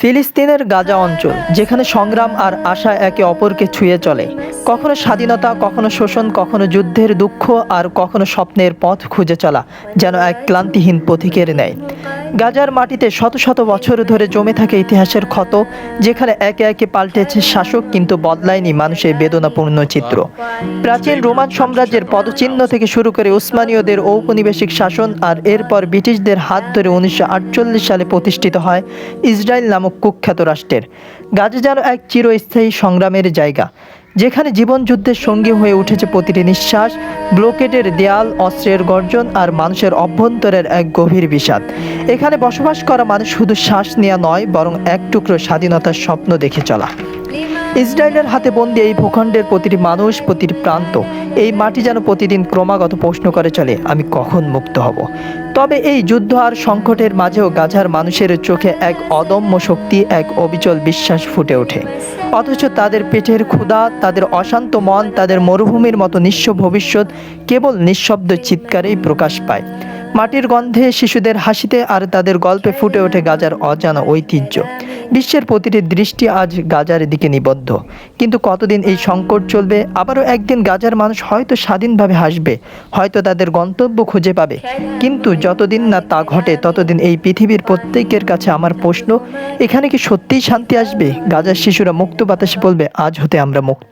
ফিলিস্তিনের গাজা অঞ্চল, যেখানে সংগ্রাম আর আশা একে অপরকে ছুঁয়ে চলে। কখনো স্বাধীনতা, কখনো শোষণ, কখনো যুদ্ধের দুঃখ, আর কখনো স্বপ্নের পথ খুঁজে চলা যেন এক ক্লান্তিহীন পথিকের ন্যায়। গাজার মাটিতে শত শত বছর ধরে জমে থাকে ইতিহাসের ক্ষত, যেখানে একে একে পাল্টেছে শাসক, কিন্তু বদলায়নি মানুষের বেদনাপূর্ণ চিত্র। প্রাচীন রোমান সাম্রাজ্যের পদচিহ্ন থেকে শুরু করে উসমানীয়দের ঔপনিবেশিক শাসন, আর এরপর ব্রিটিশদের হাত ধরে 1948 সালে প্রতিষ্ঠিত হয় ইসরায়েল নামক কুখ্যাত রাষ্ট্রের। গাজা যেন এক চিরস্থায়ী সংগ্রামের জায়গা, যেখানে জীবন যুদ্ধের সঙ্গী হয়ে উঠেছে প্রতিটি নিঃশ্বাস, ব্লকেডের দেয়াল, অস্ত্রের গর্জন, আর মানুষের অভ্যন্তরের এক গভীর বিষাদ। এখানে বসবাস করা মানুষ শুধু শ্বাস নেওয়া নয়, বরং এক টুকরো স্বাধীনতার স্বপ্ন দেখে চলা। ইসরায়েলের হাতে বন্দি এই ভূখণ্ডের প্রতিটি মানুষ, প্রতিটি প্রান্ত, এই মাটি যেন প্রতিদিন ক্রমাগত প্রশ্ন করে চলে, আমি কখন মুক্ত হব। তবে এই যুদ্ধ আর সংকটের মাঝেও গাজার মানুষের চোখে এক অদম্য শক্তি, এক অবিচল বিশ্বাস ফুটে ওঠে। অথচ তাদের পেটের ক্ষুধা, তাদের অশান্ত মন, তাদের মরুভূমির মতো নিঃস্ব ভবিষ্যৎ কেবল নিঃশব্দ চিৎকারেই প্রকাশ পায়। মাটির গন্ধে, শিশুদের হাসিতে, আর তাদের গল্পে ফুটে ওঠে গাজার অজানা ঐতিহ্য। বিশ্বের প্রতিটি দৃষ্টি আজ গাজার দিকে নিবদ্ধ। কিন্তু কতদিন এই সংকট চলবে? আবারও একদিন গাজার মানুষ হয়তো স্বাধীনভাবে হাসবে, হয়তো তাদের গন্তব্য খুঁজে পাবে। কিন্তু যতদিন না তা ঘটে, ততদিন এই পৃথিবীর প্রত্যেকের কাছে আমার প্রশ্ন, এখানে কি সত্যিই শান্তি আসবে? গাজার শিশুরা মুক্ত বাতাসে বলবে, আজ হতে আমরা মুক্ত।